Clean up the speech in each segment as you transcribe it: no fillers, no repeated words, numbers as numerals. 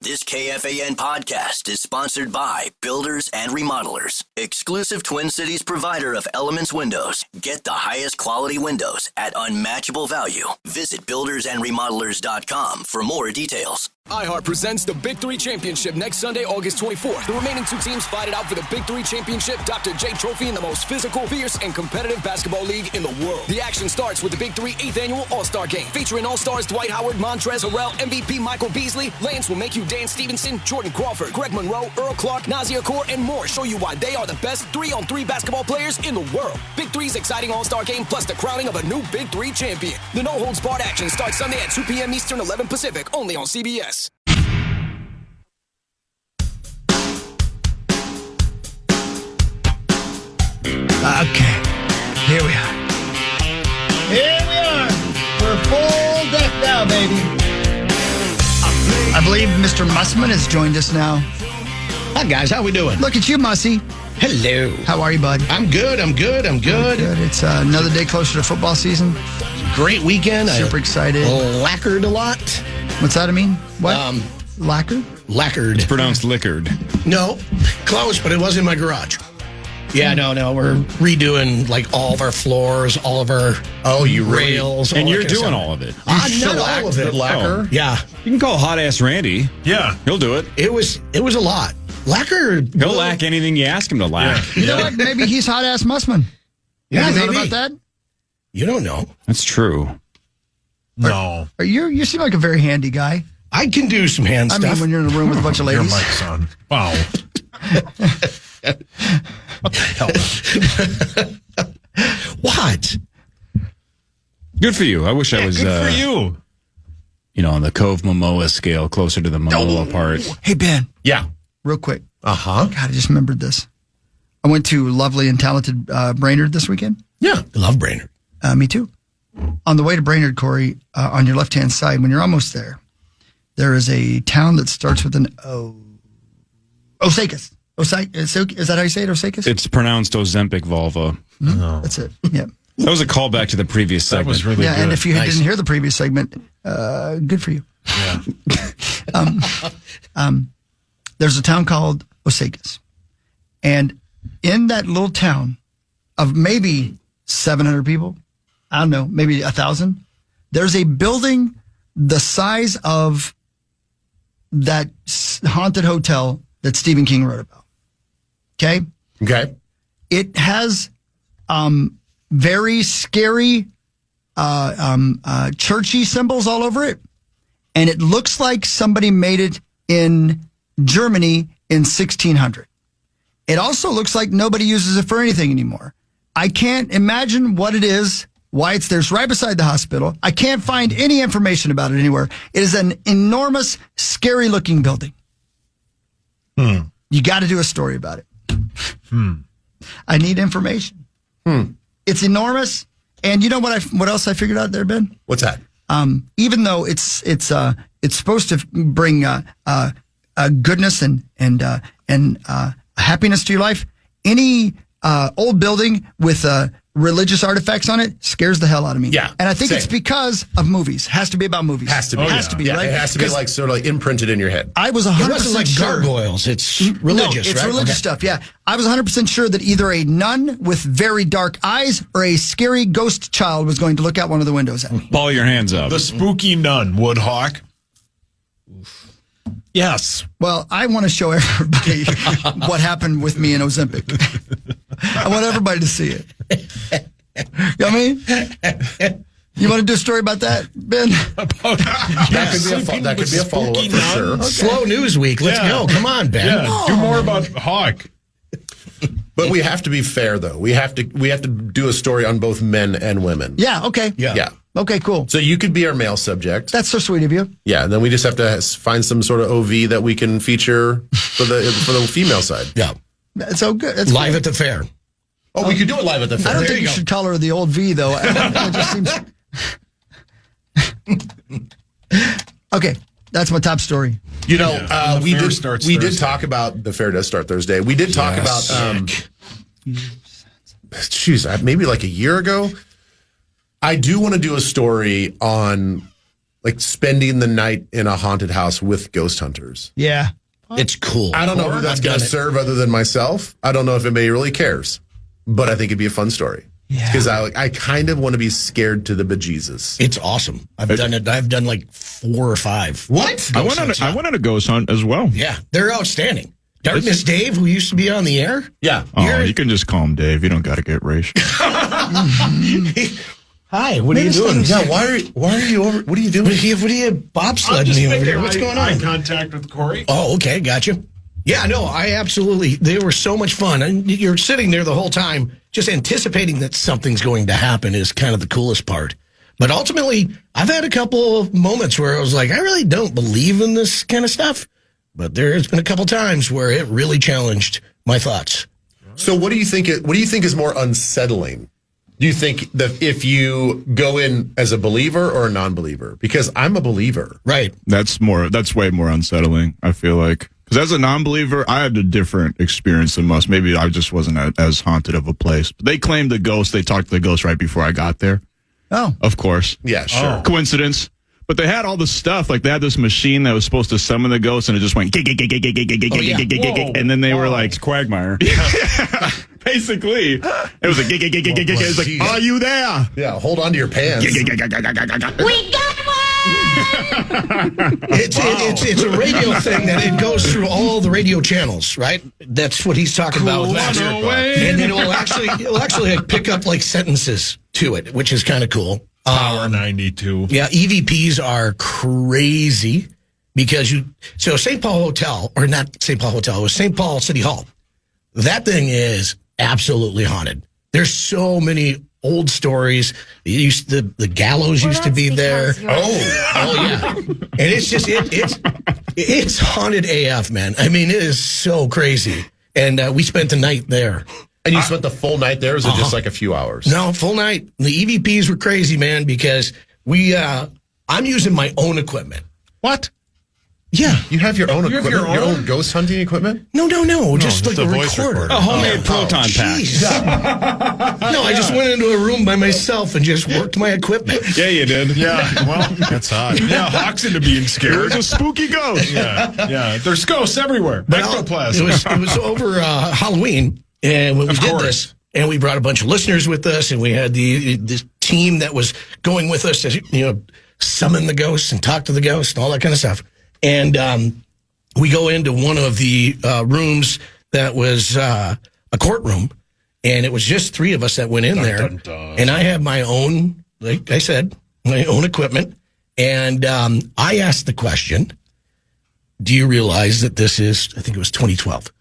This KFAN podcast is sponsored by Builders and Remodelers, exclusive Twin Cities provider of Elements Windows. Get the highest quality windows at unmatchable value. Visit buildersandremodelers.com for more details. iHeart presents the Big Three Championship next Sunday, August 24th. The remaining two teams fight it out for the Big Three Championship Dr. J Trophy in the most physical, fierce, and competitive basketball league in the world. The action starts with the Big Three 8th Annual All-Star Game, featuring All-Stars Dwight Howard, Montrezl Harrell, MVP Michael Beasley, Lance Will Make You Dance Stevenson, Jordan Crawford, Greg Monroe, Earl Clark, Nazir Kaur, and more show you why they are the best 3-on-3 basketball players in the world. Big Three's exciting All-Star Game plus the crowning of a new Big Three champion. The no-holds-barred action starts Sunday at 2 p.m. Eastern, 11 Pacific, only on CBS. Okay, here we are. Here we are. We're full deck now, baby. I believe Mr. Mussman has joined us now. Hi, guys. How we doing? Look at you, Mussy. Hello. How are you, bud? I'm good. Good. It's another day closer to football season. Great weekend. Super excited. Lacquered a lot. What's that mean? What? Lacquered? Lacquered. It's pronounced liquored. No, close, but it was in my garage. Yeah, no. We're redoing like all of our floors, all of our rails. And you're doing all of it. Not all of it. Lacquer? Yeah. You can call Hot Ass Randy. Yeah. He'll do it. It was a lot. Lacquer. He'll lack anything you ask him to lack. You know what? Maybe he's hot ass Mussman. Yeah, Have you maybe. thought about that? You don't know. That's true. No. You seem like a very handy guy. I can do some hand stuff. I mean, when you're in a room with a bunch of Your ladies. mic, son. Wow. What the hell? What? Good for you. I wish I was, Good for you. On the Cove Momoa scale, closer to the Momoa part. Hey, Ben, Yeah. real quick. Uh-huh. God, I just remembered this. I went to lovely and talented Brainerd this weekend. Yeah. I love Brainerd. Me too. On the way to Brainerd, Corey, on your left-hand side, when you're almost there, there is a town that starts with an O. Osakis. Is that how you say it, Osakis? It's pronounced Ozempic vulva. Mm-hmm. That's it. Yeah. That was a callback to the previous segment. That was really good. And if you didn't hear the previous segment, good for you. Yeah. There's a town called Osakis. And in that little town of maybe 700 people, I don't know, maybe 1,000, there's a building the size of that haunted hotel that Stephen King wrote about. Okay? Okay. It has very scary churchy symbols all over it. And it looks like somebody made it in Germany in 1600. It also looks like nobody uses it for anything anymore. I can't imagine what it is, why it's there. It's right beside the hospital. I can't find any information about it anywhere. It is an enormous, scary-looking building. You got to do a story about it. I need information. It's enormous. And you know what else I figured out there, Ben? What's that? Even though it's supposed to bring goodness and happiness to your life, any old building with religious artifacts on it scares the hell out of me. Yeah, and I think same. it's because of movies. Has to be about movies. Has to be. Has to be, Yeah, right? it has to be 'Cause like sort of like imprinted in your head. I was It 100% wasn't like sure. gargoyles. It's religious, No, it's right? religious Okay. stuff, yeah. I was 100% sure that either a nun with very dark eyes or a scary ghost child was going to look out one of the windows at me. Ball your hands up. The spooky nun, Woodhawk. Yes. Well, I want to show everybody what happened with me in Ozempic. I want everybody to see it. You know what I mean? You want to do a story about that, Ben? That could be a follow-up for sure. Okay. Slow news week. Let's go. Come on, Ben. Yeah. Do more about Hawk. But we have to be fair, though. We have to do a story on both men and women. Yeah, okay. Yeah. Okay, cool. So you could be our male subject. That's so sweet of you. Yeah, and then we just have to find some sort of OV that we can feature for the female side. Yeah. That's so good. That's Live cool. at the fair. Oh, we could do it live at the fair. I don't There think you go. should call her the old V, though. It just seems... Okay, that's my top story. You know, And the we fair did starts did Thursday. talk about the fair does start Thursday. We did talk about maybe like a year ago. I do want to do a story on like spending the night in a haunted house with ghost hunters. Yeah. It's cool. I don't know who that's going to serve other than myself. I don't know if anybody really cares, but I think it'd be a fun story. Yeah. Because I kind of want to be scared to the bejesus. It's awesome. I've done it. I've done like 4 or 5. What? I went on a ghost hunt as well. Yeah, they're outstanding. Darkness Dave, who used to be on the air. Yeah. Oh, you can just call him Dave. You don't got to get racial. Hi, what are you doing? Yeah, why are you over? What are you doing? What are you bobsledding me over here? What's going on? Contact with Corey. Oh, okay, gotcha. Yeah, no, I absolutely. They were so much fun, and you're sitting there the whole time, just anticipating that something's going to happen is kind of the coolest part. But ultimately, I've had a couple of moments where I was like, I really don't believe in this kind of stuff. But there's been a couple times where it really challenged my thoughts. So, what do you think? What do you think is more unsettling? Do you think that if you go in as a believer or a non-believer? Because I'm a believer. Right. That's way more unsettling, I feel like. Because as a non-believer, I had a different experience than most. Maybe I just wasn't as haunted of a place. But they claimed the ghost. They talked to the ghost right before I got there. Oh. Of course. Yeah, sure. Coincidence. But they had all the stuff. Like, they had this machine that was supposed to summon the ghost, and it just went, and then they were like, It's Quagmire. basically, it was like, it was like, are you there? Yeah, hold on to your pants. We got one! It's a radio thing that it goes through all the radio channels, right? That's what he's talking about with that. And then it will actually like, pick up like sentences to it, which is kind of cool. Power 92. Yeah, EVPs are crazy because so St. Paul Hotel, or not St. Paul Hotel, it was St. Paul City Hall. That thing is absolutely haunted. There's so many old stories. The gallows used to be there. Oh yeah. And it's just it's haunted AF, man. I mean, it is so crazy. And we spent the night there. And you spent the full night there, or was it just like a few hours? No, full night. The EVPs were crazy, man, because I'm using my own equipment. What? Yeah. You have your own equipment? Your own ghost hunting equipment? No, just like a recorder. A homemade proton pack. No, I just went into a room by myself and just worked my equipment. Yeah, you did. Yeah, well, that's hot. Yeah, Hawk's into being scared. It was a spooky ghost. Yeah. There's ghosts everywhere. Ectoplasm. It was over Halloween, and when we did this, and we brought a bunch of listeners with us, and we had this team that was going with us to summon the ghosts and talk to the ghosts and all that kind of stuff. And we go into one of the rooms that was a courtroom, and it was just 3 of us that went in there. And I have my own, like I said, my own equipment. And I asked the question, do you realize that this is, I think it was 2012.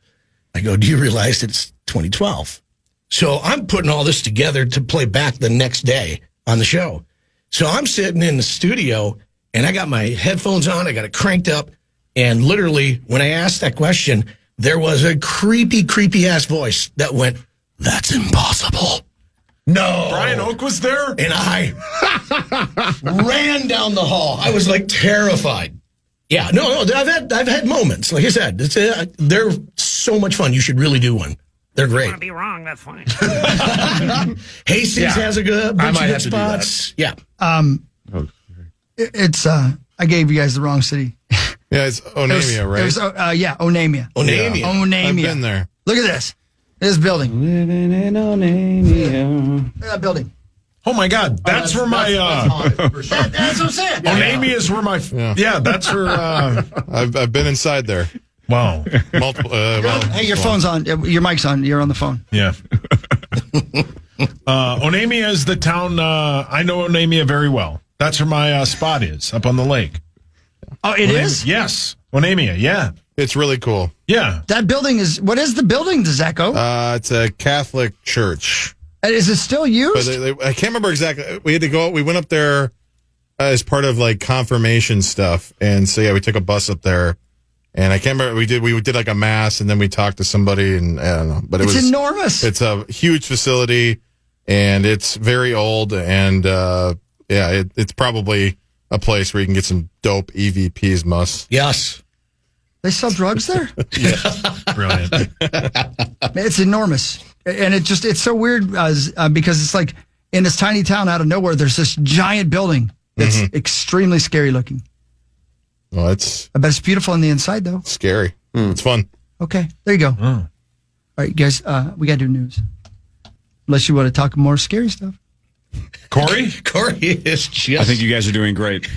I go, do you realize it's 2012? So I'm putting all this together to play back the next day on the show. So I'm sitting in the studio, and I got my headphones on, I got it cranked up, and literally, when I asked that question, there was a creepy-ass voice that went, that's impossible. No. Brian Oak was there? And I ran down the hall. I was, like, terrified. Yeah, no, I've had moments. Like I said, they're so much fun. You should really do one. They're great. I want to be wrong, that's fine. Hastings has a bunch of good spots. Yeah. It's I gave you guys the wrong city. Yeah, it's Onamia, right? It was Onamia. Onamia. I've been there. Look at this. This building. Living in Onamia. Look at that building. Oh my God, that's where my That's what I'm saying. Onamia is where my that's her. I've been inside there. Wow. Multiple. Hey, your phone's on. Your mic's on. You're on the phone. Yeah. Onamia is the town. I know Onamia very well. That's where my spot is, up on the lake. Oh, it is? Yes. Onamia, yeah. It's really cool. Yeah. That building is, what is the building, Zecco? It's a Catholic church. Is it still used? But I can't remember exactly. We had to go. We went up there as part of like confirmation stuff, and so yeah, we took a bus up there. And I can't remember. We did like a mass, and then we talked to somebody, and I don't know. But it's enormous. It's a huge facility, and it's very old, and it's probably a place where you can get some dope EVPs. Muss. Yes. They sell drugs there? Brilliant. It's enormous. And it's so weird because it's like in this tiny town out of nowhere, there's this giant building It's extremely scary looking. Well, it's I bet it's beautiful on the inside, though. scary. It's fun. Okay, there you go. All right, guys, we got to do news. Unless you want to talk more scary stuff. Corey is just... I think you guys are doing great.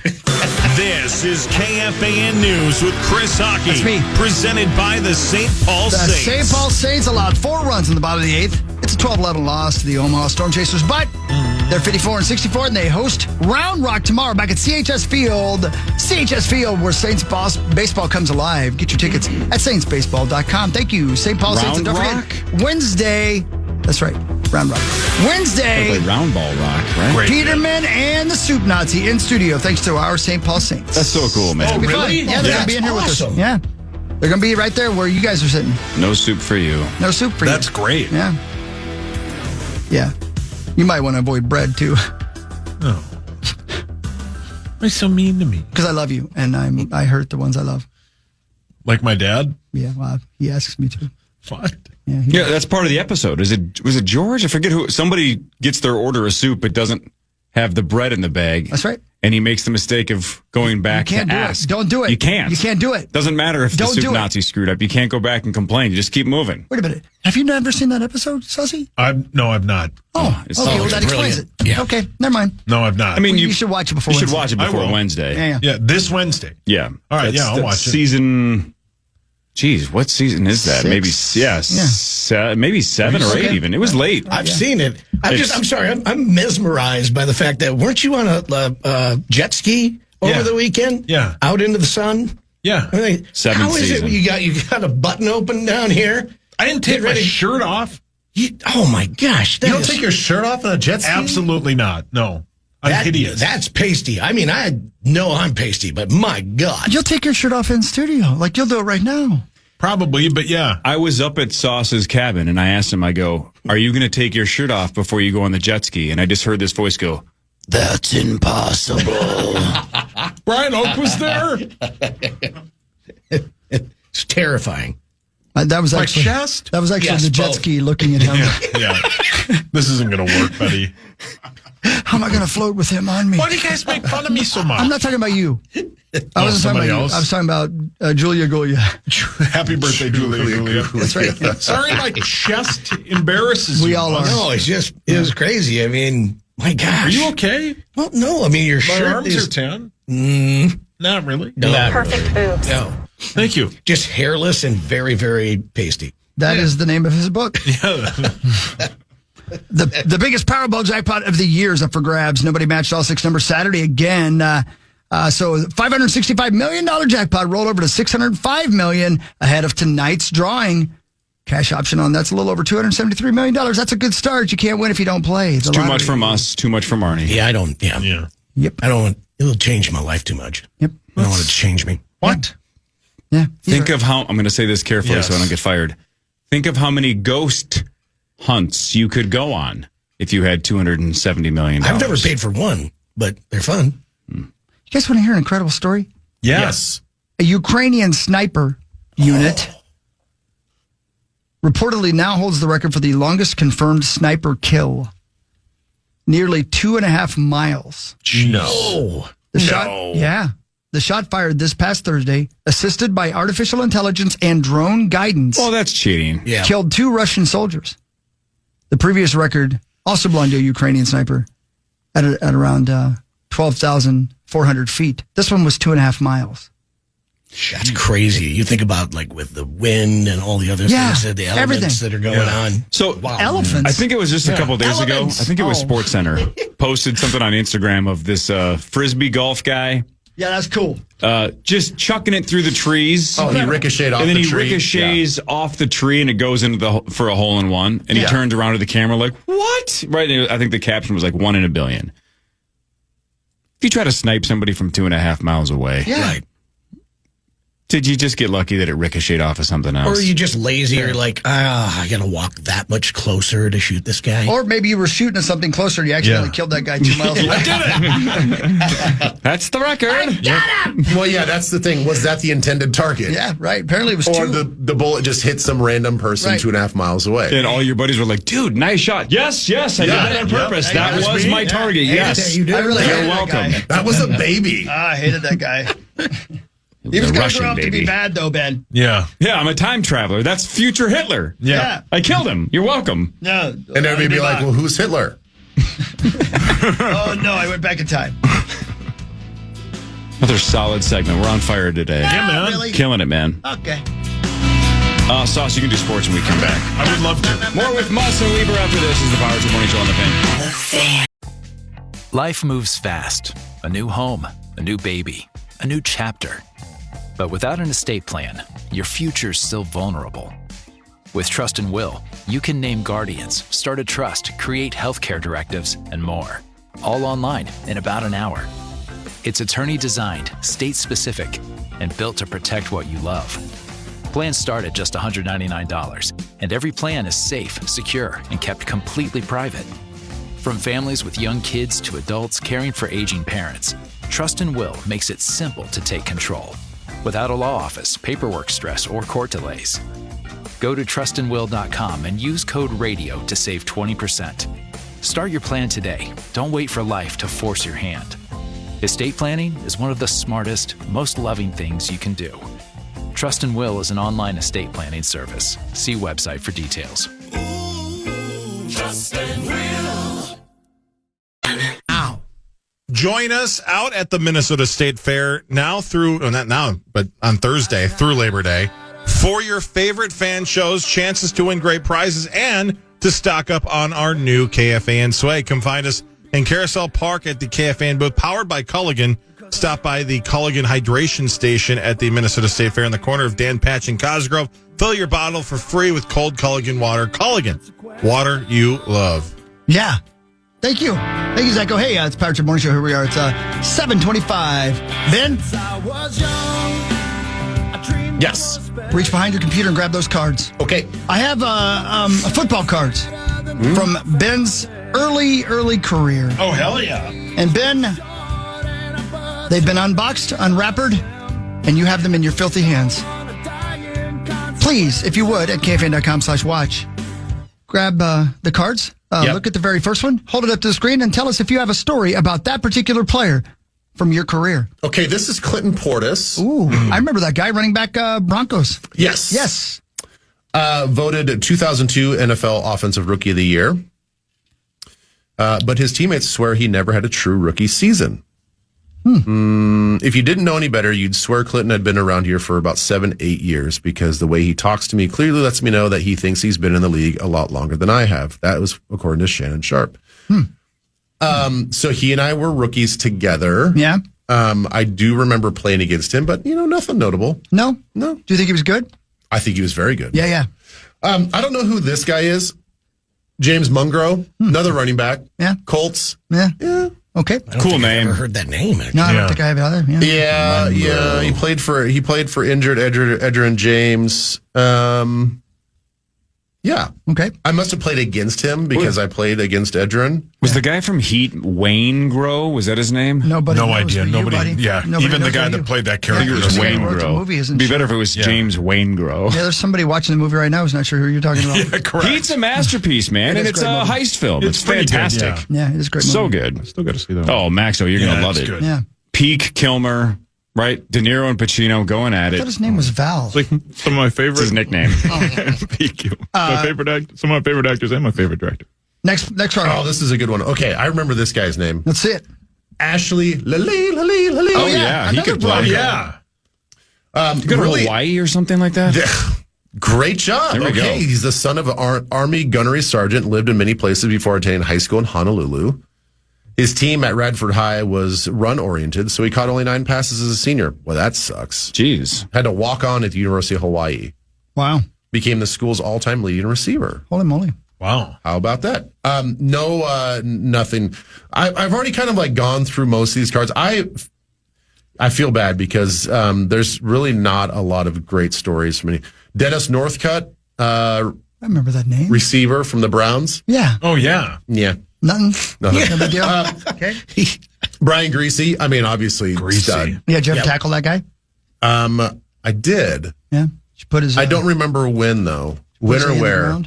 This is KFAN News with Chris Hockey. That's me. Presented by the St. Paul The Saints. St. Paul Saints allowed 4 runs in the bottom of the 8th. It's a 12-11 loss to the Omaha Storm Chasers, but they're 54-64, and they host Round Rock tomorrow back at CHS Field. CHS Field, where Saints baseball comes alive. Get your tickets at saintsbaseball.com. Thank you, St. Paul Saints. And don't forget, Wednesday. That's right, Round Rock. Wednesday. Like round ball rock, right? Peterman and the Soup Nazi in studio, thanks to our St. Paul Saints. That's so cool, man. It's gonna be fun. Yeah, they're going to be in here with us. Yeah. They're going to be right there where you guys are sitting. No soup for you. No soup for you. That's great. Yeah. Yeah. You might want to avoid bread, too. Oh. Why so mean to me? Because I love you, and I hurt the ones I love. Like my dad? Yeah, well, he asks me to. What? Yeah, that's part of the episode. Was it George? I forget who. Somebody gets their order of soup, but doesn't have the bread in the bag. That's right. And he makes the mistake of going back You can't to do ask. it. Don't do it. You can't. You can't do it. Doesn't matter if Don't the soup do it. Nazi screwed up. You can't go back and complain. You just keep moving. Wait a minute. Have you never seen that episode, Sussy? No, I've not. Oh, it's okay. Well, that explains brilliant. it. Yeah. Okay, never mind. No, I've not. I mean, You should watch it before You should Wednesday. watch it I before will. Wednesday. Yeah. Yeah, this Wednesday. Yeah. All right, yeah, I'll watch it. Season. Geez, what season is that? 6. Maybe maybe 7 or 8 even. It was late. I've seen it. I'm sorry. I'm mesmerized by the fact that weren't you on a jet ski over the weekend? Yeah. Out into the sun? Yeah. I mean, Seventh how is season. it you got a button open down here? I didn't take Get my ready. shirt off. Oh my gosh. You don't take your shirt off on a jet ski? Absolutely not. No. I'm hideous. That's pasty. I mean, I know I'm pasty, but my God. You'll take your shirt off in studio. Like, you'll do it right now. Probably, but yeah. I was up at Sauce's cabin and I asked him, I go, are you going to take your shirt off before you go on the jet ski? And I just heard this voice go, that's impossible. Brian Oak was there. It's terrifying. That was My actually chest? That was actually Yes, the jet both. ski looking at him. Yeah. This isn't going to work, buddy. How am I going to float with him on me? Why do you guys make fun of me so much? I'm not talking about you. I wasn't talking somebody about else? you. I was talking about Julia Golia. Happy birthday, Julia. That's right. Sorry, my chest embarrasses We you. all are. No, it was crazy. I mean, my gosh. Are you okay? Well, no. I mean, your My shirt arms is are tan. Not really. Perfect boobs. no, Thank you. just hairless and very, very pasty. That is the name of his book. The biggest Powerball jackpot of the year is up for grabs. Nobody matched all 6 numbers Saturday again. So $565 million jackpot rolled over to $605 million ahead of tonight's drawing. Cash option on that's a little over $273 million. That's a good start. You can't win if you don't play. It's too much from us, too much from Arnie. Yeah, I don't. Yeah. Yeah. Yep. I don't want. It'll change my life too much. Yep. I don't want it to change me. What? Yeah. Think of how, I'm going to say this carefully Yes. so I don't get fired. Think of how many ghost hunts you could go on if you had $270 million. I've never paid for one, but they're fun. You guys want to hear an incredible story? Yes. A Ukrainian sniper unit reportedly now holds the record for the longest confirmed sniper kill. Nearly 2.5 miles. No. The shot, yeah. The shot fired this past Thursday, assisted by artificial intelligence and drone guidance, Oh, that's cheating. Yeah. killed 2 Russian soldiers. The previous record also belonged to a Ukrainian sniper at around 12,400 feet. This one was 2.5 miles. That's crazy. You think about like with the wind and all the other Yeah, things, the elements everything. that are going on. So Elephants. I think it was just a couple days ago. Elements. I think it was Oh. Sports Center posted something on Instagram of this frisbee golf guy Yeah, that's cool. just chucking it through the trees. Oh, he ricocheted off and then the he tree. ricochets off the tree and it goes into for a hole in one. And he turns around to the camera like, what? Right. And I think the caption was like 1 in a billion. If you try to snipe somebody from 2.5 miles away, Yeah. Right. Did you just get lucky that it ricocheted off of something else? Or are you just lazy? Or like, I got to walk that much closer to shoot this guy? Or maybe you were shooting at something closer and you accidentally killed that guy 2 miles away. I did it. That's the record. I got him! Well, yeah, that's the thing. Was that the intended target? Yeah, right. Apparently it was Or two. the bullet just hit some random person Right. 2.5 miles away. And all your buddies were like, dude, nice shot. Yes, I did that on purpose. Yep. That That was was my me. target. Yeah, Yes. you did. I really You're hated welcome. that guy. That was a baby. I hated that guy. He was was a going to Russian grow up to be baby. bad, though, Ben. Yeah. Yeah, I'm a time traveler. That's future Hitler. Yeah. I killed him. You're welcome. No. And everybody be like, well, who's Hitler? Oh, no, I went back in time. Another solid segment. We're on fire today. Yeah, man. Really? Killing it, man. Okay. Sauce, you can do sports when we come back. I would love to. More with Muss and Leber after this is the Power 2 Morning Show on the Fan. Life moves fast. A new home, a new baby, a new chapter. But without an estate plan, your future's still vulnerable. With Trust and Will, you can name guardians, start a trust, create healthcare directives, and more. All online in about an hour. It's attorney-designed, state-specific, and built to protect what you love. Plans start at just $199, and every plan is safe, secure, and kept completely private. From families with young kids to adults caring for aging parents, Trust and Will makes it simple to take control, without a law office, paperwork stress, or court delays. Go to trustandwill.com and use code RADIO to save 20%. Start your plan today. Don't wait for life to force your hand. Estate planning is one of the smartest, most loving things you can do. Trust and Will is an online estate planning service. See website for details. Trust and Will. Join us out at the Minnesota State Fair not now, but on Thursday through Labor Day for your favorite fan shows, chances to win great prizes, and to stock up on our new KFAN sway. Come find us in Carousel Park at the KFAN booth, powered by Culligan. Stop by the Culligan Hydration Station at the Minnesota State Fair in the corner of Dan Patch and Cosgrove. Fill your bottle for free with cold Culligan water. Culligan, water you love. Yeah. Thank you. Thank you, Zach. Hey, it's Power Trip Morning Show. Here we are. It's 7:25. Ben? Yes. Reach behind your computer and grab those cards. Okay. I have a football cards from Ben's early career. Oh, hell yeah. And Ben, they've been unboxed, unwrappered, and you have them in your filthy hands. Please, if you would, at KFAN.com/watch, grab the cards. Look at the very first one, hold it up to the screen, and tell us if you have a story about that particular player from your career. Okay, this is Clinton Portis. Ooh, I remember that guy, running back Broncos. Yes. Voted 2002 NFL Offensive Rookie of the Year. But his teammates swear he never had a true rookie season. If you didn't know any better, you'd swear Clinton had been around here for about 7-8 years, because the way he talks to me clearly lets me know that he thinks he's been in the league a lot longer than I have. That was according to Shannon Sharp. So he and I were rookies together. Yeah. I do remember playing against him, but nothing notable. No? No. Do you think he was good? I think he was very good. Yeah. I don't know who this guy is. James Mungro, another running back. Yeah. Colts. Yeah. Yeah. Okay. Cool name. I've never heard that name. Actually. No, I don't think I have it either. Yeah. Yeah. He played for injured Edgerrin James. Yeah. Okay. I must have played against him because I played against Edgerrin. Was the guy from Heat Wayne Grow? Was that his name? Nobody No knows idea. who you, Nobody. buddy. Yeah. Nobody Even the knows guy who that you. played that I character. think it was Yeah, Wayne wrote the Grow. movie, isn't It'd be she? better if it was James Wayne Grow. Yeah, there's somebody watching the movie right now who's not sure who you're talking about. Yeah, correct. Heat's a masterpiece, man, It and is it's a great a movie. heist film. It's pretty good, fantastic. yeah. Yeah, it is a great movie. So good. Still got to see that. Oh, Maxo, you're Yeah, gonna love it's it. good. Yeah. Peak Kilmer, right? De Niro and Pacino going at I it. thought his name was Val. It's like some of my favorite. It's his nickname. PQ. My favorite actor, some of my favorite actors and my favorite director. Next card. Oh, this is a good one. Okay, I remember this guy's name. Let's see it. Ashley Lally. Oh, yeah. He could play. Yeah. Go to Hawaii or something like that? Great job. There we go. He's the son of an Army gunnery sergeant, lived in many places before attending high school in Honolulu. His team at Radford High was run-oriented, so he caught only 9 passes as a senior. Well, that sucks. Jeez. Had to walk on at the University of Hawaii. Wow. Became the school's all-time leading receiver. Holy moly. Wow. How about that? Nothing. I've already kind of like gone through most of these cards. I feel bad because there's really not a lot of great stories from me. Dennis Northcutt, I remember that name. receiver from the Browns. Yeah. Oh, yeah. Yeah. Nothing. No big deal. Okay. Brian Greasy. I mean, obviously, stud. Yeah, did you ever tackle that guy? I did. Yeah. Did you put his, I don't remember when, though. When or where.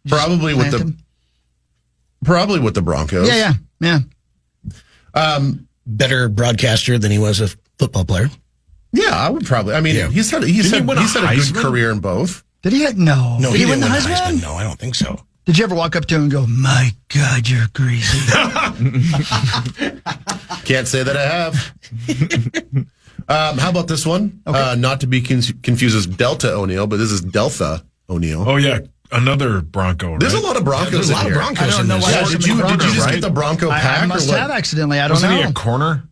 Probably with the Broncos. Yeah. Better broadcaster than he was a football player. Yeah, I would probably. I mean, he's had a good career in both. Did he? No. No, Did he win didn't the win the Heisman? Heisman. No, I don't think so. Did you ever walk up to him and go, "My God, you're greasy"? Can't say that I have. How about this one? Okay. Not to be confused as Delta O'Neill, but this is Delta O'Neill. Oh, yeah. Another Bronco, right? There's a lot of Broncos There's a lot in of here. Broncos I don't in know this. why Yeah, there's did so you many just Broncos, get the Bronco pack? I must or what? have accidentally. I don't Wasn't know. he a corner?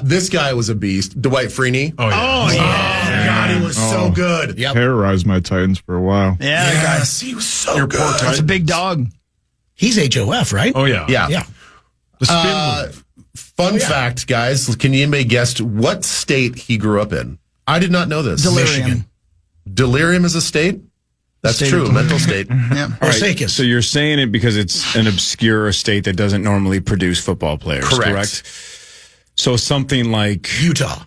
This guy was a beast. Dwight Freeney. Oh, yeah. God, he was so good. Yep. Terrorized my Titans for a while. Yeah, that guy. Yes, he was so Your good. poor That's a Titans. big dog. He's HOF, right? Oh, yeah. Yeah. Yeah. The spin move. Fun fact, guys. Can anybody guess what state he grew up in? I did not know this. Delirium. Michigan. Delirium is a state? That's State true. of Mental state. Yeah. All right, Osakis. so you're saying it because it's an obscure state that doesn't normally produce football players, correct? So something like Utah.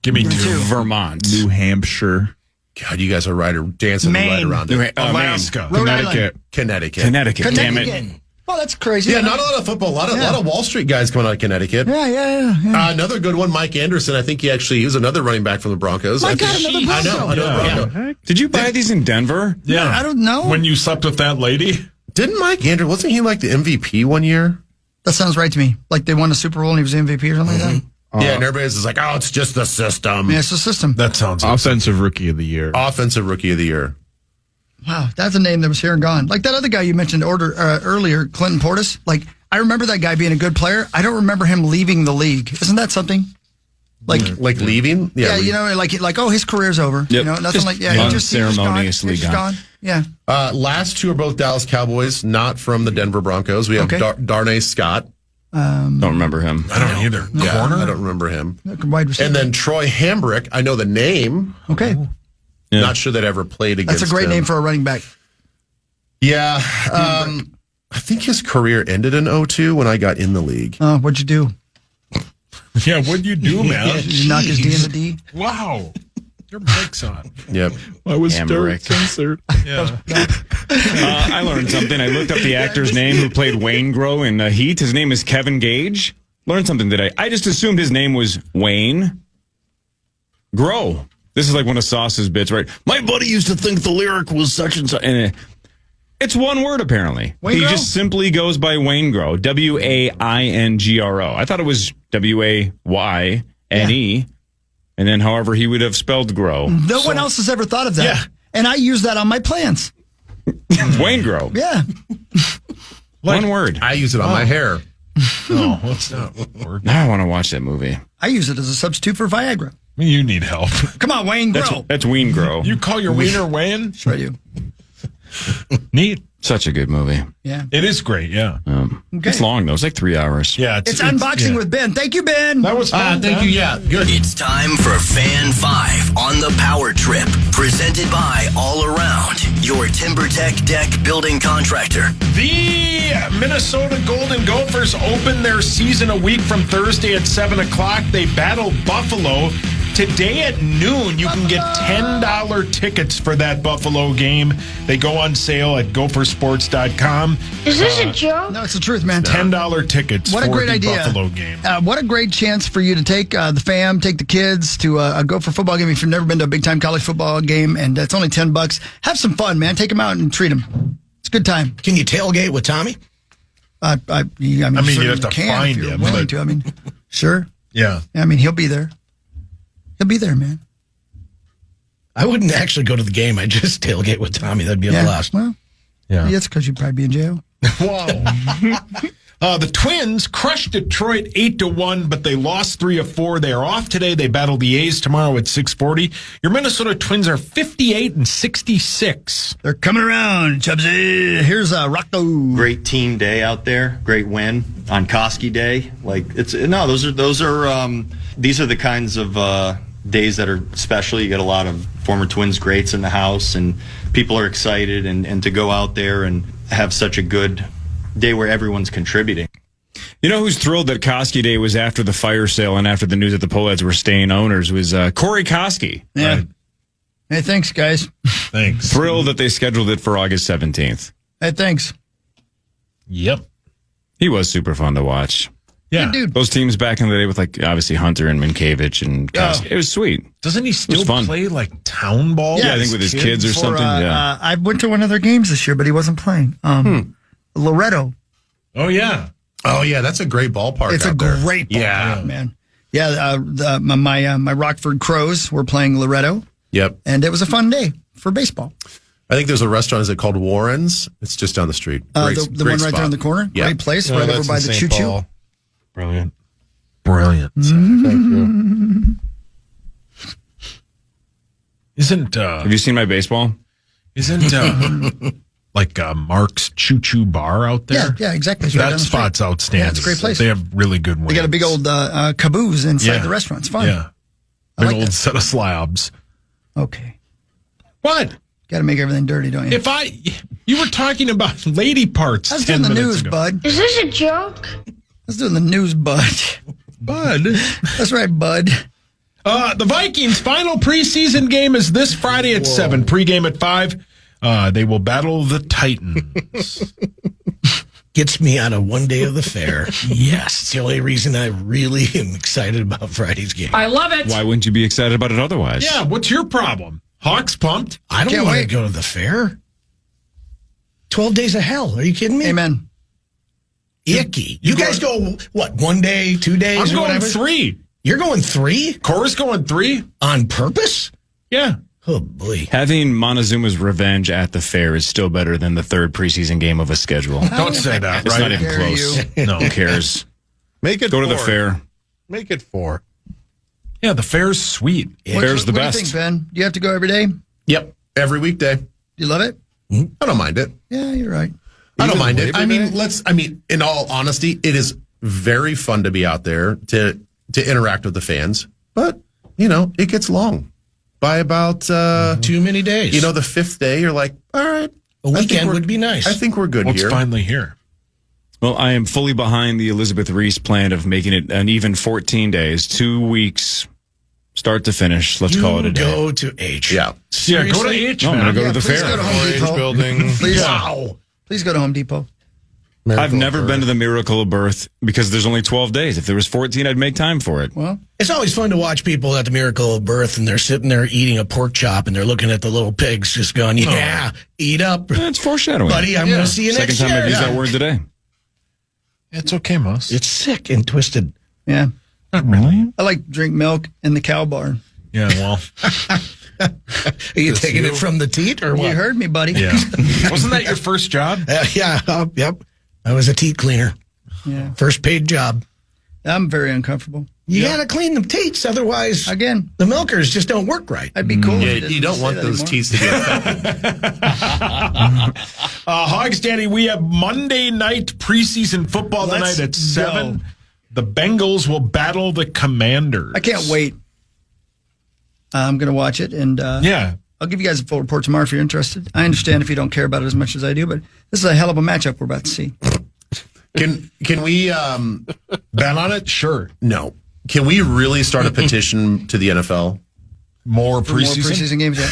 Give me two. Vermont. New Hampshire. God, you guys are dancing Maine. right around it. Alaska. Rhode Connecticut. Connecticut. Connecticut. Damn it. Connecticut. Oh, that's crazy. Yeah, not a lot of football. A lot of Wall Street guys coming out of Connecticut. Yeah. Another good one, Mike Anderson. I think he was another running back from the Broncos. My God, another Bronco. I know. Bronco. Did you buy these in Denver? Yeah. I don't know. When you slept with that lady? Didn't Mike Anderson, wasn't he like the MVP one year? That sounds right to me. Like they won a Super Bowl and he was MVP or something like that. Yeah, and everybody's just like, oh, it's just the system. Yeah, it's the system. That sounds Offensive Rookie of the Year. Offensive Rookie of the Year. Wow, that's a name that was here and gone. Like that other guy you mentioned earlier, Clinton Portis. Like I remember that guy being a good player. I don't remember him leaving the league. Isn't that something? Like leaving? Yeah, you know, like oh, his career's over. Yep. You know, nothing Just like he just unceremoniously he's just gone. Yeah. Last two are both Dallas Cowboys, not from the Denver Broncos. We have Darnay Scott. Don't remember him. I don't either. Yeah, Corner? I don't remember him. Wide receiver. And then Troy Hambrick. I know the name. Okay. Yeah. Not sure that ever played against That's a great him. name for a running back. Yeah. I think his career ended in 2002 when I got in the league. What'd you do? Yeah, what'd you do, man? Did you knock his D in the D? Wow. Your mic's on. Yep. I was Hambrick. censored. Yeah. I learned something. I looked up the actor's name who played Wayne Grow in Heat. His name is Kevin Gage. Learned something today. I just assumed his name was Wayne Grow. This is like one of Sauce's bits, right? My buddy used to think the lyric was such and such. And it's one word, apparently. He Waingro? just simply goes by Wayne Grow. W-A-I-N-G-R-O. I thought it was W-A-Y-N-E. And then however he would have spelled grow. No one else has ever thought of that. Yeah. And I use that on my plans. Wayne Grow. Yeah. One word. I use it on my hair. No, what's that word? Now I want to watch that movie. I use it as a substitute for Viagra. You need help. Come on, Wayne, grow. That's Wayne Grow. You call your wiener Wayne? Sure I do. Neat. Such a good movie. Yeah. It is great, yeah. It's long, though. It's like 3 hours. Yeah, It's unboxing with Ben. Thank you, Ben. That was fun. Thank you. Yeah, good. It's time for Fan 5 on the Power Trip, presented by All Around, your TimberTech deck building contractor. The Minnesota Golden Gophers open their season a week from Thursday at 7 o'clock. They battle Buffalo. Today at noon, you can get $10 tickets for that Buffalo game. They go on sale at gophersports.com. Is this a joke? No, it's the truth, man. $10 tickets What a for great the idea. Buffalo game. What a great chance for you to take the fam, take the kids to a Gopher football game if you've never been to a big-time college football game, and it's only $10. Have some fun, man. Take them out and treat them. It's a good time. Can you tailgate with Tommy? I mean, you have certainly to can find if you're him, willing but- to. I mean, sure. Yeah. I mean, he'll be there. He'll be there, man. I wouldn't actually go to the game. I'd just tailgate with Tommy. That'd be a blast. Well, yeah, it's because you'd probably be in jail. Whoa. The Twins crushed Detroit 8-1, but they lost 3 of 4. They are off today. They battle the A's tomorrow at 6:40. Your Minnesota Twins are 58-66. They're coming around, Chubsy. Here's Rocco. Great team day out there. Great win on Koski Day. Like those are these are the kinds of days that are special. You get a lot of former Twins greats in the house, and people are excited, and to go out there and have such a good day where everyone's contributing. You know who's thrilled that Koski Day was after the fire sale and after the news that the Polettes were staying owners was Corey Koski. Yeah. Right. Hey, thanks, guys. Thanks. Thrilled that they scheduled it for August 17th. Hey, thanks. Yep. He was super fun to watch. Yeah. Hey, dude. Those teams back in the day with, like, obviously Hunter and Minkiewicz and Koski. It was sweet. Doesn't he still play, like, town ball? Yeah, I think with his kids or something. Yeah. I went to one of their games this year, but he wasn't playing. Loretto. Oh, yeah. Oh, yeah, that's a great ballpark. It's a out there. great ballpark, man. Yeah, my Rockford Crows were playing Loretto. Yep. And it was a fun day for baseball. I think there's a restaurant, is it called Warren's? It's just down the street. Great, the great one right there in the corner? Yeah. Great place, right over by the Choo Choo. Brilliant. Isn't have you seen my baseball? Isn't like Mark's Choo Choo Bar out there? Yeah, exactly. It's right down That the street. spot's outstanding. Yeah, it's a great place. They have really good wings. They got a big old caboose inside the restaurant. It's fun. Yeah. I Big like old that. set of slabs. Okay. What? Got to make everything dirty, don't you? You were talking about lady parts. I was 10 doing the minutes news, ago. bud. Is this a joke? I was doing the news, bud. Bud. That's right, bud. The Vikings' final preseason game is this Friday at 7. Pregame at 5. They will battle the Titans. Gets me out of one day of the fair. Yes, it's the only reason I really am excited about Friday's game. I love it. Why wouldn't you be excited about it otherwise? Yeah, what's your problem? Hawks pumped? I don't Can't want to wait. go to the fair. 12 days of hell. Are you kidding me? Amen. Icky. You guys go, what, 1 day, 2 days? I'm or going whatever? 3. You're going 3? Cora's going 3. On purpose? Yeah. Oh, boy. Having Montezuma's revenge at the fair is still better than the third preseason game of a schedule. Don't say that. It's Right? not even Dare close. you. No. Who cares? Make it Go to the 4. fair. Make it 4. Yeah, the fair's sweet. Fair's the what best. do you think, Ben? Do you have to go every day? Do Yep. Every weekday. you love it? I don't mind it. Yeah, you're right. I don't Even mind it. Labor I mean, in all honesty, it is very fun to be out there to interact with the fans. But, it gets long by about Too many days. the 5th day, you're like, all right. a weekend would be nice. I think we're good Well, it's here. finally here. Well, I am fully behind the Elizabeth Reese plan of making it an even 14 days, 2 weeks, start to finish. Let's call it a day. Go to H. Yeah. Yeah, go to Seriously? H, No, I'm going to man. go to the please fair. go to Home Orange Depot. building. Please, Wow. please go to Home Depot. I've never been to the Miracle of Birth because there's only 12 days. If there was 14, I'd make time for it. Well, It's always fun to watch people at the Miracle of Birth, and they're sitting there eating a pork chop, and they're looking at the little pigs just going, yeah, eat up. That's foreshadowing. Buddy, I'm going to see you Second next time year. I've used that word today. It's okay, Muss. It's sick and twisted. yeah. Not really. I like to drink milk in the cow barn. Yeah, well, Are you taking it from the teat or what? You heard me, buddy. yeah. Wasn't that your first job? Yep. I was a teat cleaner. Yeah. First paid job. I'm very uncomfortable. You got to clean the teats, otherwise Again, the milkers just don't work right. I'd be cool. if Yeah, it didn't you don't say want that those anymore. teeth to be affected. Hogs Daddy, we have Monday night preseason football Let's tonight at 7. go. The Bengals will battle the Commanders. I can't wait. I'm going to watch it, and Yeah. I'll give you guys a full report tomorrow if you're interested. I understand if you don't care about it as much as I do, but this is a hell of a matchup we're about to see. Can we Bet on it? Sure. no. Can we really start a petition to the NFL? More For more preseason? preseason games, yeah.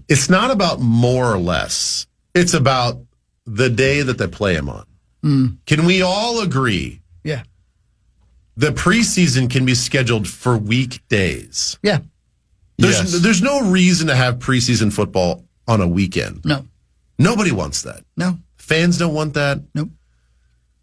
It's not about more or less. It's about the day that they play them on. Can we all agree Yeah. the preseason can be scheduled for weekdays? Yeah. There's no reason to have preseason football on a weekend. No. Nobody wants that. No. Fans don't want that. Nope.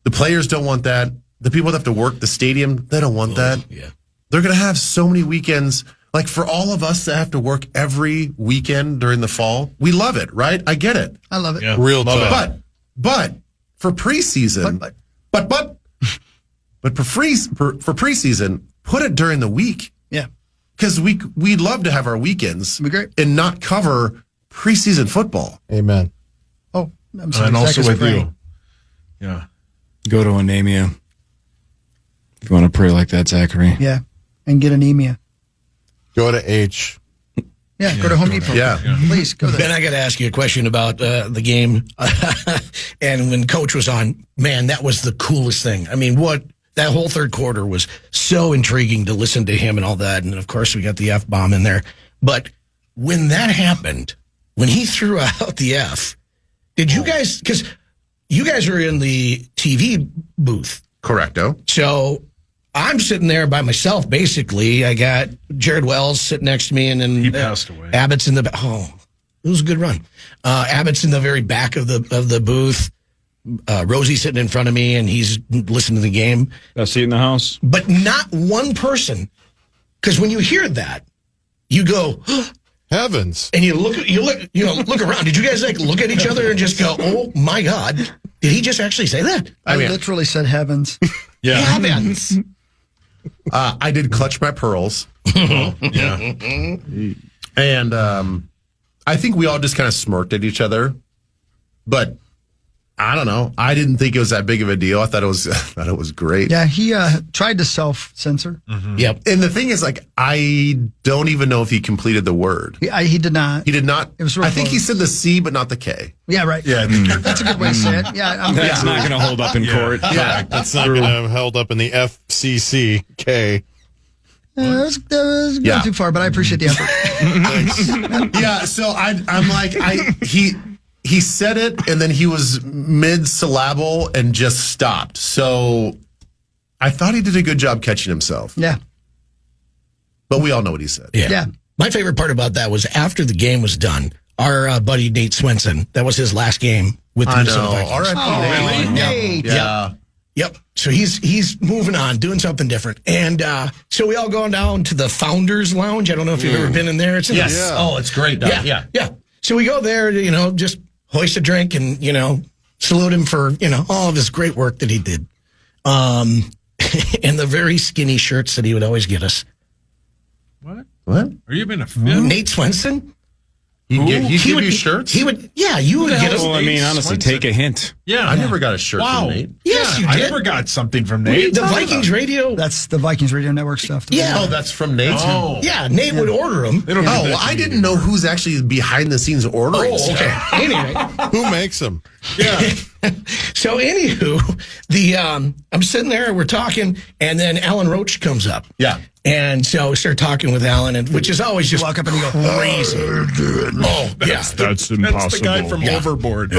The players don't want that. The people that have to work the stadium, they don't want that. Yeah. They're going to have so many weekends. Like for all of us that have to work every weekend during the fall, we love it, right? I get it. I love it. Yeah. Real Love tough. it. But for preseason, but for preseason, put it during the week Yeah. because we'd love to have our weekends Be great. and not cover preseason football. Amen. Oh, I'm sorry. And Zach also is with praying. you. Yeah. Go to Anemia. If you want to pray like that, Zachary. Yeah. And get anemia. Go to H. Yeah, go to Home Depot. Yeah. Please, go there. Ben, I got to ask you a question about the game. And when Coach was on, man, that was the coolest thing. I mean, that whole third quarter was so intriguing to listen to him and all that. And, of course, we got the F-bomb in there. But when that happened, when he threw out the F, did you guys, because you guys are in the TV booth. Correcto. So I'm sitting there by myself, basically. I got Jared Wells sitting next to me, and then He passed away. Abbott's in the back. Oh, it was a good run. Abbott's in the very back of the booth. Rosie sitting in front of me, and he's listening to the game. Best seat in the house. But not one person, because when you hear that, you go, Heavens. and you look around. Did you guys look at each other and just go, "Oh my God, did he just actually say that?" I literally said heavens. Yeah. Heavens. I did clutch my pearls. Yeah. And I think we all just kind of smirked at each other. But I don't know. I didn't think it was that big of a deal. I thought it was great. Yeah, he tried to self-censor. Yep. And the thing is, I don't even know if he completed the word. He did not. He did not. It was real I think he close. said the C, but not the K. Yeah, right. Yeah. That's a good way to say it. Yeah, That's not going to hold up in court. Yeah. That's not going to held up in the FCCK. that was going Yeah. too far, but I appreciate the effort. Yeah. So I'm like, he said it, and then he was mid-syllable and just stopped. So I thought he did a good job catching himself. Yeah. But we all know what he said. Yeah. My favorite part about that was after the game was done, our buddy Nate Swenson, that was his last game with the I Minnesota know. Vikings. All right. Oh, Nate. Yeah. Yep. So he's moving on, doing something different. And so we all go down to the Founders Lounge. I don't know if you've ever been in there. It's in Yes. Oh, it's great. Doug. Yeah. So we go there to, just hoist a drink and, salute him for, all of his great work that he did. And the very skinny shirts that he would always get us. What? Are you being a fit? Nate Swenson? He'd give would you shirts? you would get us. Well, I mean, honestly, take a hint. Yeah. I never got a shirt Wow. from Nate. Yes, you I did. never got something from Nate. The Vikings radio. That's the Vikings Radio Network stuff. Yeah. Oh, that's from Nate? Oh. Yeah, Nate would order them. They don't do Oh, that well, to I you didn't know who's actually behind the scenes ordering Oh, stuff. okay. Anyway, Who makes them? Yeah. so anywho, I'm sitting there, we're talking, and then Alan Roach comes up. Yeah. And so we start talking with Alan, which is always just walk up and you go crazy. Oh, yeah. That's impossible. That's the guy from Overboard.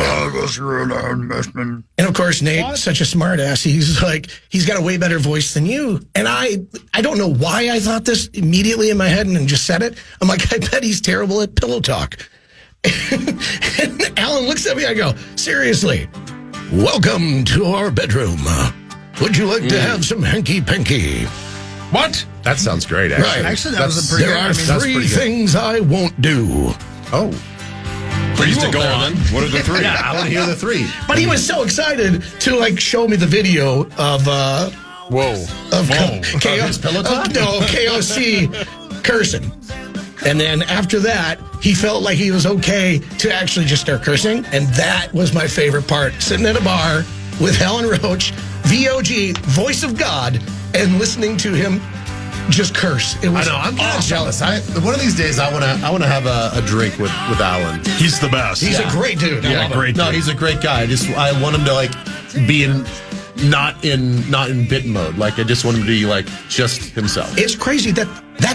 And of course, Nate, such a smart ass, he's got a way better voice than you. And I don't know why I thought this immediately in my head and then just said it. I'm like, I bet he's terrible at pillow talk. And Alan looks at me, I go, seriously, welcome to our bedroom. Would you like to have some hanky-panky? What? That sounds great, actually. Right. Actually, that was a pretty There are that's three pretty good. things I won't do. Oh. Please to go on. What are the three? Yeah, I want to hear the three. But he was so excited to show me the video of His pillow talk? KOC cursing. And then after that, he felt like he was okay to actually just start cursing. And that was my favorite part. Sitting at a bar with Alan Roach, VOG, voice of God, and listening to him just curse. It was I know. I'm kind of awesome. jealous. One of these days, I want to have a drink with Alan. He's the best. He's a great dude. I love him. great. No, dude. he's a great guy. I want him to be not in bit mode. I just want him to be just himself. It's crazy that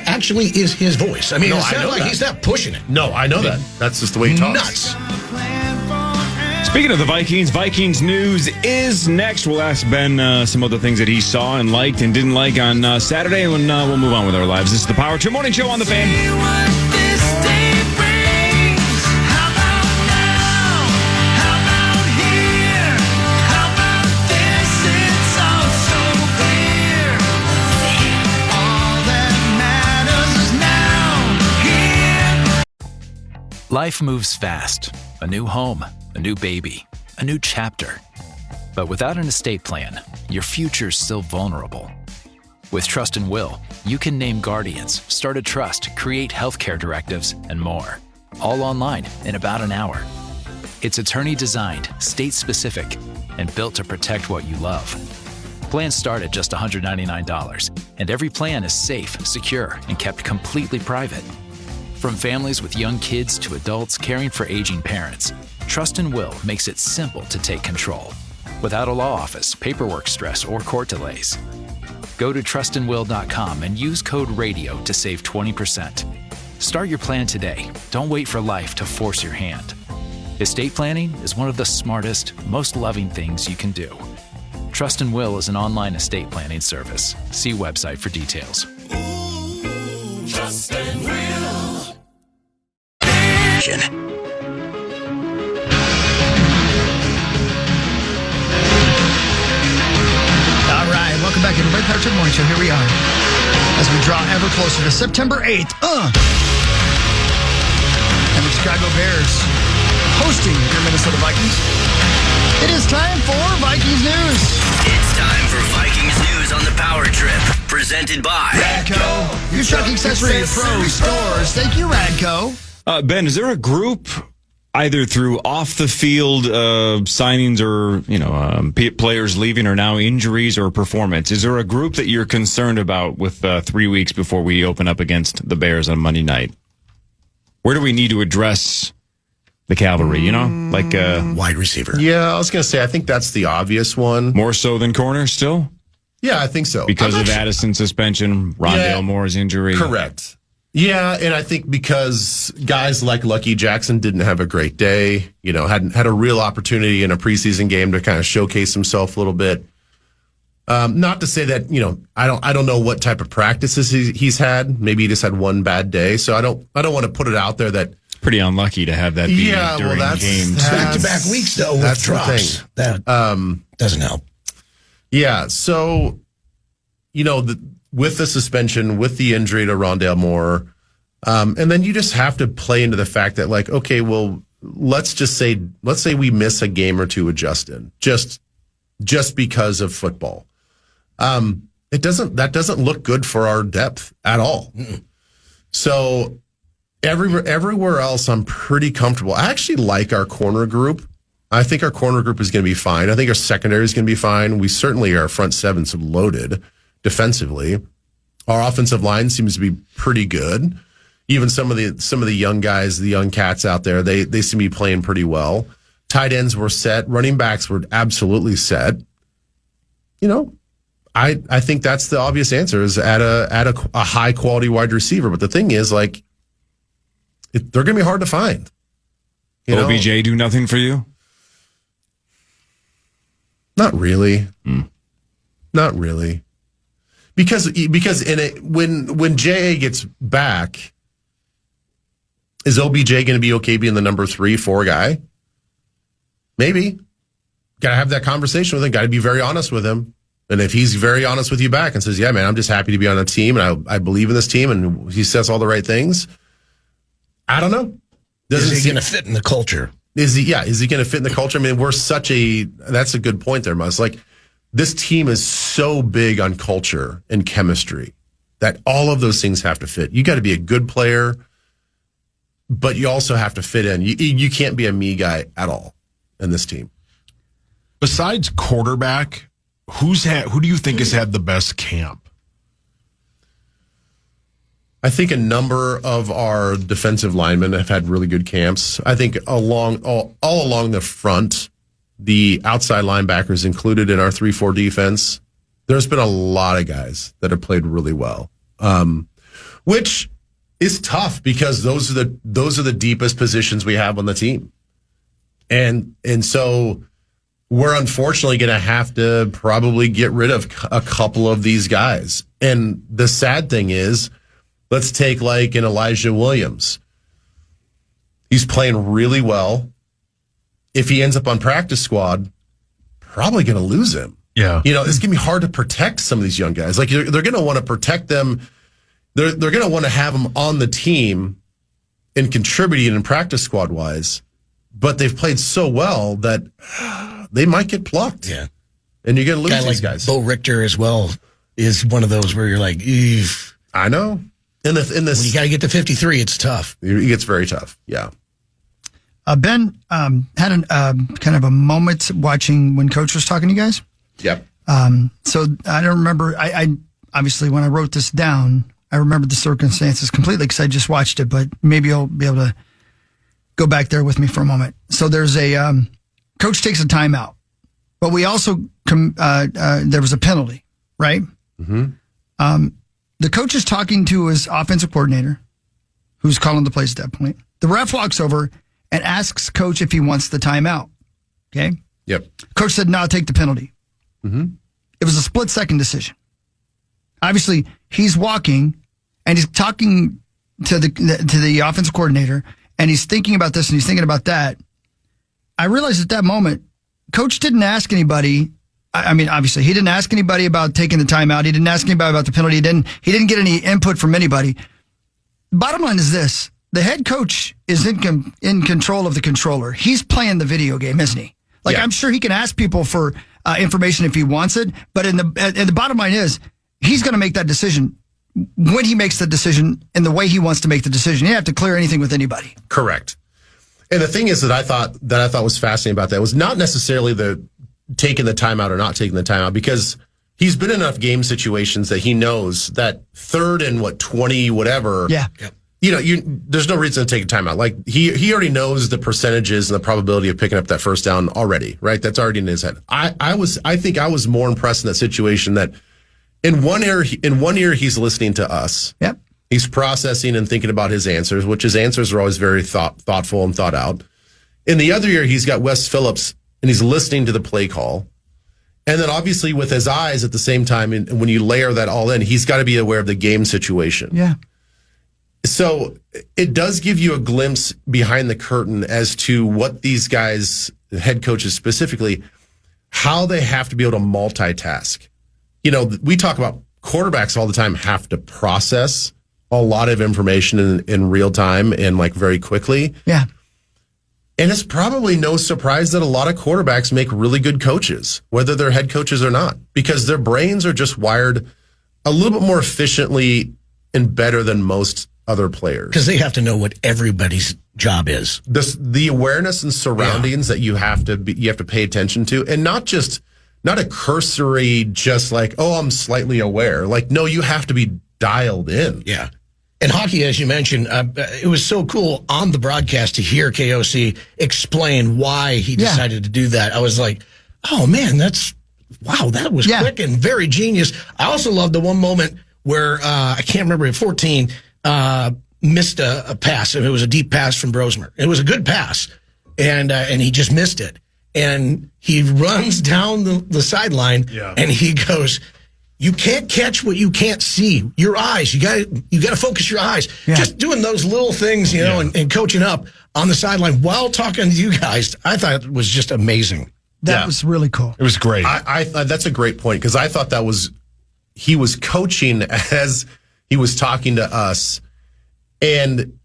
actually is his voice. I mean, No, it's I not know like that. he's not pushing it. No, I know that. That's just the way he talks. Nuts. Speaking of the Vikings news is next. We'll ask Ben some of the things that he saw and liked and didn't like on Saturday, and we'll move on with our lives. This is the Power Trip Morning Show on the Fan. Life moves fast. A new home, a new baby, a new chapter. But without an estate plan, your future's still vulnerable. With Trust and Will, you can name guardians, start a trust, create healthcare directives, and more. All online in about an hour. It's attorney designed, state specific, and built to protect what you love. Plans start at just $199, and every plan is safe, secure, and kept completely private. From families with young kids to adults caring for aging parents, Trust and Will makes it simple to take control, without a law office, paperwork stress, or court delays. Go to trustandwill.com and use code RADIO to save 20%. Start your plan today. Don't wait for life to force your hand. Estate planning is one of the smartest, most loving things you can do. Trust and Will is an online estate planning service. See website for details. Trust and Will. All right, welcome back to the Red Carpet Morning Show. Here we are as we draw ever closer to September 8th. And the Chicago Bears hosting your Minnesota Vikings. It is time for Vikings News. It's time for Vikings News on the Power Trip, presented by Radco, your truck accessory pro stores. Thank you, Radco. Ben, is there a group, either through off the field signings or players leaving or now injuries or performance, is there a group that you're concerned about with 3 weeks before we open up against the Bears on Monday night? Where do we need to address the cavalry, like wide receiver? Yeah, I was going to say, I think that's the obvious one. More so than corner still? Yeah, I think so. Because of Addison's suspension, Rondale Moore's injury. Correct. Yeah, and I think because guys like Lucky Jackson didn't have a great day, hadn't had a real opportunity in a preseason game to kind of showcase himself a little bit. Not to say that, I don't know what type of practices he's had. Maybe he just had one bad day. So I don't want to put it out there that pretty unlucky to have that be during games. Back-to-back weeks, though, with drops. That doesn't help. Yeah, so, with the suspension, with the injury to Rondale Moore, and then you just have to play into the fact that, okay, well, let's say we miss a game or two with Justin, just because of football. That doesn't look good for our depth at all. Mm-mm. So everywhere else, I'm pretty comfortable. I actually like our corner group. I think our corner group is going to be fine. I think our secondary is going to be fine. We certainly are front seven's loaded defensively. Our offensive line seems to be pretty good. Even some of the young guys, the young cats out there, they seem to be playing pretty well. Tight ends were set. Running backs were absolutely set. I think that's the obvious answer, is add a high quality wide receiver. But the thing is, they're going to be hard to find. OBJ do nothing for you? Not really. Not really. Because when J.A. gets back, is OBJ going to be okay being the number 3-4 guy? Maybe. Got to have that conversation with him. Got to be very honest with him. And if he's very honest with you back and says, yeah, man, I'm just happy to be on a team and I believe in this team, and he says all the right things, I don't know. Is he going to fit in the culture? Is he going to fit in the culture? I mean, that's a good point there, Muss. This team is so big on culture and chemistry that all of those things have to fit. You got to be a good player, but you also have to fit in. You can't be a me guy at all in this team. Besides quarterback, who do you think has had the best camp? I think a number of our defensive linemen have had really good camps. I think all along the front, the outside linebackers included in our 3-4 defense, there's been a lot of guys that have played really well, which is tough because those are the deepest positions we have on the team, and so we're unfortunately going to have to probably get rid of a couple of these guys. And the sad thing is, let's take an Elijah Williams. He's playing really well. If he ends up on practice squad, probably going to lose him. Yeah. It's going to be hard to protect some of these young guys. They're going to want to protect them. They're going to want to have them on the team and contributing in practice squad wise, but they've played so well that they might get plucked. Yeah. And you're going to lose these guys. Bo Richter as well is one of those where you're like, ew. I know. In this, when you got to get to 53, it's tough. It gets very tough. Yeah. Ben had kind of a moment watching when Coach was talking to you guys. Yep. So I don't remember. I obviously, when I wrote this down, I remember the circumstances completely because I just watched it, but maybe you'll be able to go back there with me for a moment. So there's a coach takes a timeout, but we also there was a penalty, right? Mm-hmm. The coach is talking to his offensive coordinator, who's calling the plays at that point. The ref walks over and asks coach if he wants the timeout. Okay. Yep. Coach said, "No, take the penalty." Mm-hmm. It was a split-second decision. Obviously, he's walking and he's talking to the offensive coordinator, and he's thinking about this and he's thinking about that. I realized at that moment, coach didn't ask anybody. I mean, obviously, he didn't ask anybody about taking the timeout. He didn't ask anybody about the penalty. He didn't get any input from anybody. Bottom line is this: the head coach is in control of the controller. He's playing the video game, isn't he? Like, yeah. I'm sure he can ask people for information if he wants it, but the bottom line is he's going to make that decision when he makes the decision in the way he wants to make the decision. He didn't have to clear anything with anybody. Correct. And the thing is that I thought was fascinating about that was not necessarily the taking the timeout or not taking the timeout, because he's been in enough game situations that he knows that 3rd and 20 whatever. Yeah. Yep. There's no reason to take a timeout. Like he already knows the percentages and the probability of picking up that first down already, right? That's already in his head. I think I was more impressed in that situation that in one ear he's listening to us. Yep. He's processing and thinking about his answers, which his answers are always very thoughtful and thought out. In the other ear, he's got Wes Phillips and he's listening to the play call. And then obviously with his eyes at the same time, and when you layer that all in, he's got to be aware of the game situation. Yeah. So it does give you a glimpse behind the curtain as to what these guys, head coaches specifically, how they have to be able to multitask. We talk about quarterbacks all the time have to process a lot of information in real time and like very quickly. Yeah. And it's probably no surprise that a lot of quarterbacks make really good coaches, whether they're head coaches or not, because their brains are just wired a little bit more efficiently and better than most other players. Because they have to know what everybody's job is. The awareness and surroundings that you have to pay attention to, and not a cursory, just like, oh, I'm slightly aware. Like, no, you have to be dialed in. Yeah. And hockey, as you mentioned, it was so cool on the broadcast to hear KOC explain why he decided to do that. I was like, oh, man, that was quick and very genius. I also loved the one moment where, I can't remember, 14, missed a pass. It was a deep pass from Brosmer. It was a good pass, and he just missed it. And he runs down the sideline, and he goes, "You can't catch what you can't see. Your eyes. You got to focus your eyes." Yeah. Just doing those little things, and coaching up on the sideline while talking to you guys. I thought it was just amazing. That was really cool. It was great. I that's a great point, because I thought he was coaching as he was talking to us, and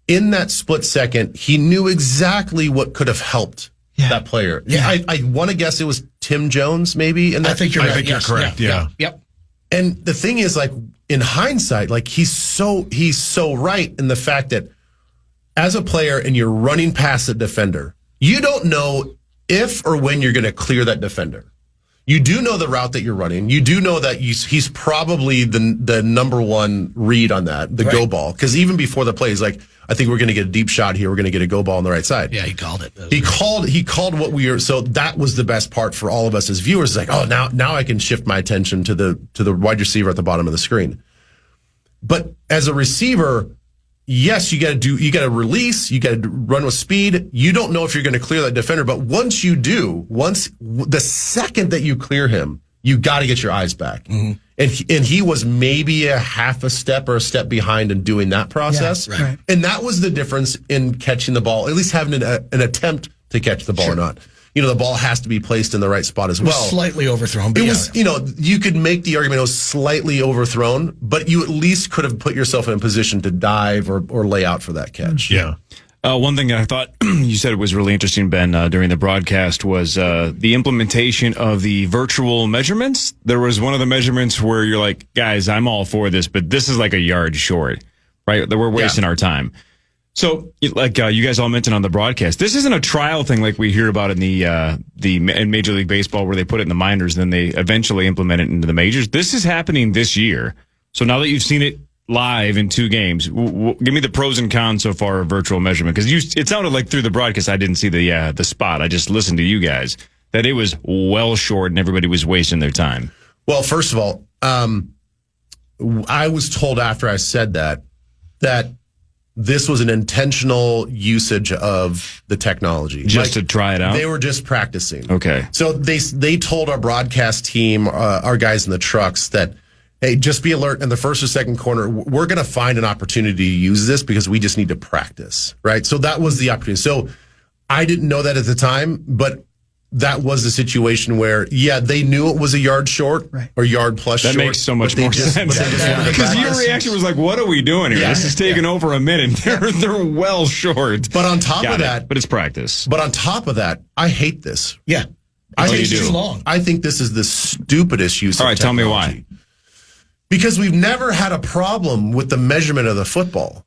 in that split second, he knew exactly what could have helped that player. Yeah. I want to guess it was Tim Jones, maybe. And I think you're right. I think you're correct. Yeah. Yep. And the thing is, like, in hindsight, like, he's so right in the fact that as a player and you're running past a defender, you don't know if or when you're going to clear that defender. You do know the route that you're running. You do know that he's probably the number one read on that, the go ball. Because even before the play, he's like, I think we're going to get a deep shot here. We're going to get a go ball on the right side. Yeah, he called it. He called what we were. So that was the best part for all of us as viewers. It's like, oh, now I can shift my attention to the wide receiver at the bottom of the screen. But as a receiver, yes, you got to release, you got to run with speed. You don't know if you're going to clear that defender, but once the second that you clear him, you got to get your eyes back. Mm-hmm. And he was maybe a half a step or a step behind in doing that process. Yeah, right. And that was the difference in catching the ball, at least having an attempt to catch the ball or not. The ball has to be placed in the right spot as well. Slightly overthrown. It was, you could make the argument it was slightly overthrown, but you at least could have put yourself in a position to dive or lay out for that catch. Yeah. One thing that I thought you said was really interesting, Ben, during the broadcast was the implementation of the virtual measurements. There was one of the measurements where you're like, guys, I'm all for this, but this is like a yard short, right? That we're wasting our time. So, like you guys all mentioned on the broadcast, this isn't a trial thing like we hear about in in Major League Baseball where they put it in the minors, then they eventually implement it into the majors. This is happening this year. So now that you've seen it live in 2 games, give me the pros and cons so far of virtual measurement, because it sounded like through the broadcast I didn't see the spot. I just listened to you guys that it was well short and everybody was wasting their time. Well, first of all, I was told after I said that this was an intentional usage of the technology. Just to try it out? They were just practicing. Okay. So they told our broadcast team, our guys in the trucks, that, hey, just be alert in the first or second corner. We're going to find an opportunity to use this because we just need to practice, right? So that was the opportunity. So I didn't know that at the time, but that was the situation where, they knew it was a yard short or yard plus short. That makes so much more sense. Because your reaction was like, what are we doing here? This is taking over a minute. They're well short. But on top of that. But it's practice. But on top of that, I hate this. Yeah. I think it's too long. I think this is the stupidest use of technology. All right, tell me why. Because we've never had a problem with the measurement of the football.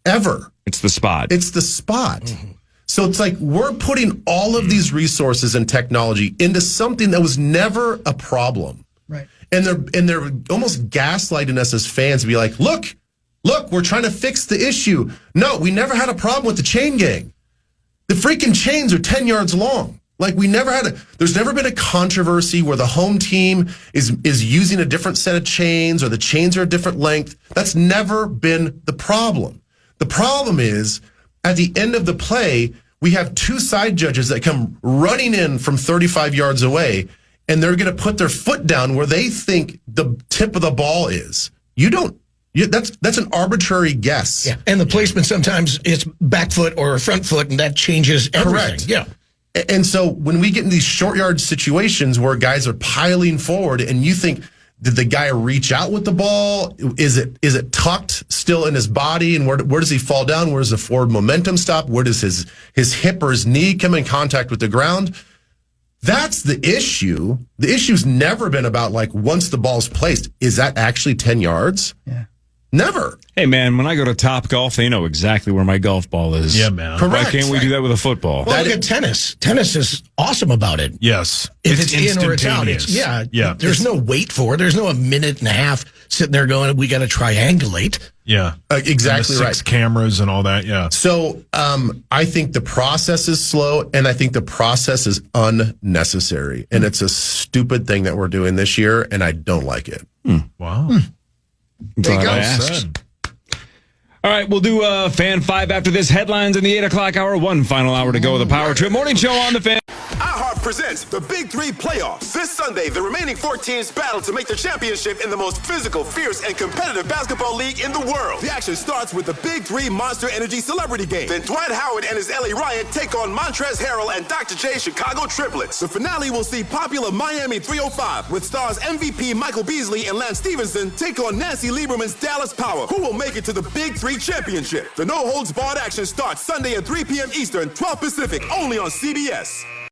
Ever. It's the spot. It's the spot. Mm-hmm. So it's like we're putting all of these resources and technology into something that was never a problem. Right. And they're almost gaslighting us as fans to be like, look, we're trying to fix the issue. No, we never had a problem with the chain gang. The freaking chains are 10 yards long. Like there's never been a controversy where the home team is using a different set of chains or the chains are a different length. That's never been the problem. The problem is, at the end of the play, we have 2 side judges that come running in from 35 yards away, and they're going to put their foot down where they think the tip of the ball is. That's an arbitrary guess. Yeah, and the placement sometimes it's back foot or front foot, and that changes everything. Correct. Yeah. And so when we get in these short yard situations where guys are piling forward, and you think, did the guy reach out with the ball? Is it tucked still in his body? And where does he fall down? Where does the forward momentum stop? Where does his hip or his knee come in contact with the ground? That's the issue. The issue's never been about, like, once the ball's placed, is that actually 10 yards? Yeah. Never. Hey, man, when I go to Top Golf, they know exactly where my golf ball is. Yeah, man. Correct. Why can't we do that with a football? Well, look at tennis. Tennis is awesome about it. Yes. If it's in or it's out. There's no wait for it. There's no a minute and a half sitting there going, we got to triangulate. Yeah. Exactly and the right. 6 cameras and all that, yeah. So I think the process is slow, and I think the process is unnecessary. And it's a stupid thing that we're doing this year, and I don't like it. Wow. Glad I asked. All right, we'll do Fan 5 after this. Headlines in the 8 o'clock hour. One final hour to go with the Power Trip Morning Show on the Fan. iHeart presents the Big 3 playoffs. This Sunday, the remaining 4 teams battle to make the championship in the most physical, fierce, and competitive basketball league in the world. The action starts with the Big 3 Monster Energy Celebrity Game. Then Dwight Howard and his LA Riot take on Montrezl Harrell and Dr. J Chicago Triplets. The finale will see popular Miami 305 with stars MVP Michael Beasley and Lance Stevenson take on Nancy Lieberman's Dallas Power. Who will make it to the Big 3 championship? The no-holds-barred action starts Sunday at 3 p.m. Eastern, 12 Pacific, only on CBS.